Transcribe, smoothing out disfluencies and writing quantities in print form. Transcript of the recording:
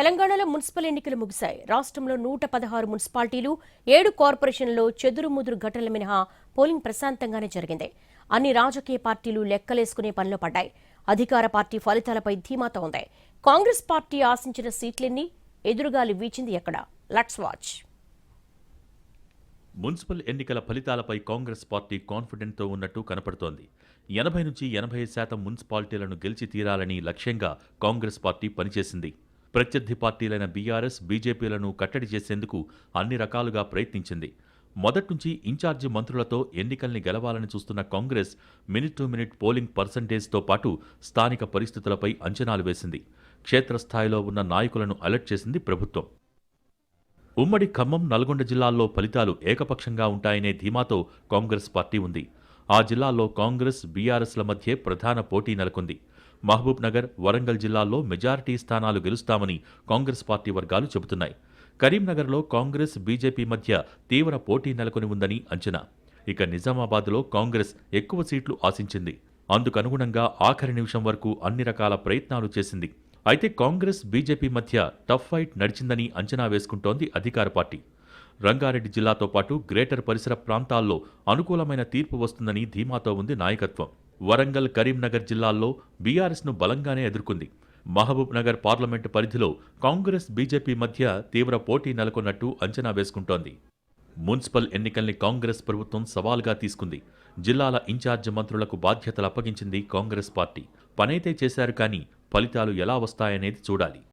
తెలంగాణలో మున్సిపల్ ఎన్నికలు ముగిశాయి. రాష్ట్రంలో 116 మున్సిపాలిటీలు, 7 కార్పొరేషన్లలో చెదురుముదురు ఘటనలు మినహా పోలింగ్ ప్రశాంతంగానే జరిగింది. అన్ని రాజకీయ పార్టీలు లెక్కలేసుకునే పనిలో పడ్డాయి. అధికార పార్టీ ఫలితాలపై ధీమాతో ఉంది. కాంగ్రెస్ పార్టీ ఆశించిన సీట్లెన్ని, ఎదురుగాలి వీచింది ఎక్కడ? Let's watch. మున్సిపల్ ఎన్నికల ఫలితాలపై కాంగ్రెస్ పార్టీ కాన్ఫిడెంట్తో ఉన్నట్టు కనపడుతోంది. 80 నుంచి 85% మున్సిపాలిటీలను గెలిచి తీరాలని లక్ష్యంగా కాంగ్రెస్ పార్టీ పనిచేసింది. ప్రత్యర్థి పార్టీలైన బీఆర్ఎస్, బీజేపీలను కట్టడి చేసేందుకు అన్ని రకాలుగా ప్రయత్నించింది. మొదట్నుంచి ఇన్ఛార్జి మంత్రులతో ఎన్నికల్ని గెలవాలని చూస్తున్న Congress minute to minute polling పర్సంటేజ్తో పాటు స్థానిక పరిస్థితులపై అంచనాలు వేసింది. క్షేత్రస్థాయిలో ఉన్న నాయకులను అలర్ట్ చేసింది ప్రభుత్వం. ఉమ్మడి ఖమ్మం, నల్గొండ జిల్లాల్లో ఫలితాలు ఏకపక్షంగా ఉంటాయనే ధీమాతో కాంగ్రెస్ పార్టీ ఉంది. ఆ జిల్లాల్లో కాంగ్రెస్, బీఆర్ఎస్ల మధ్య ప్రధాన పోటీ నెలకొంది. మహబూబ్ నగర్, వరంగల్ జిల్లాల్లో మెజారిటీ స్థానాలు గెలుస్తామని కాంగ్రెస్ పార్టీ వర్గాలు చెబుతున్నాయి. కరీంనగర్లో కాంగ్రెస్, బీజేపీ మధ్య తీవ్ర పోటీ నెలకొని ఉందని అంచనా. ఇక నిజామాబాద్లో కాంగ్రెస్ ఎక్కువ సీట్లు ఆశించింది. అందుకనుగుణంగా ఆఖరి నిమిషం వరకు అన్ని రకాల ప్రయత్నాలు చేసింది. అయితే కాంగ్రెస్, బీజేపీ మధ్య టఫ్ ఫైట్ నడిచిందని అంచనా వేసుకుంటోంది అధికార పార్టీ. రంగారెడ్డి జిల్లాతో పాటు గ్రేటర్ పరిసర ప్రాంతాల్లో అనుకూలమైన తీర్పు వస్తుందని ధీమాతో ఉంది నాయకత్వం. వరంగల్, కరీంనగర్ జిల్లాల్లో బీఆర్ఎస్ను బలంగానే ఎదుర్కొంది. మహబూబ్ నగర్ పార్లమెంటు పరిధిలో కాంగ్రెస్, బీజేపీ మధ్య తీవ్ర పోటీ నెలకొన్నట్టు అంచనా వేసుకుంటోంది. మున్సిపల్ ఎన్నికల్ని కాంగ్రెస్ ప్రభుత్వం సవాల్గా తీసుకుంది. జిల్లాల ఇన్ఛార్జ్ మంత్రులకు బాధ్యతలు అప్పగించింది కాంగ్రెస్ పార్టీ. పనైతే చేశారు కానీ ఫలితాలు ఎలా వస్తాయనేది చూడాలి.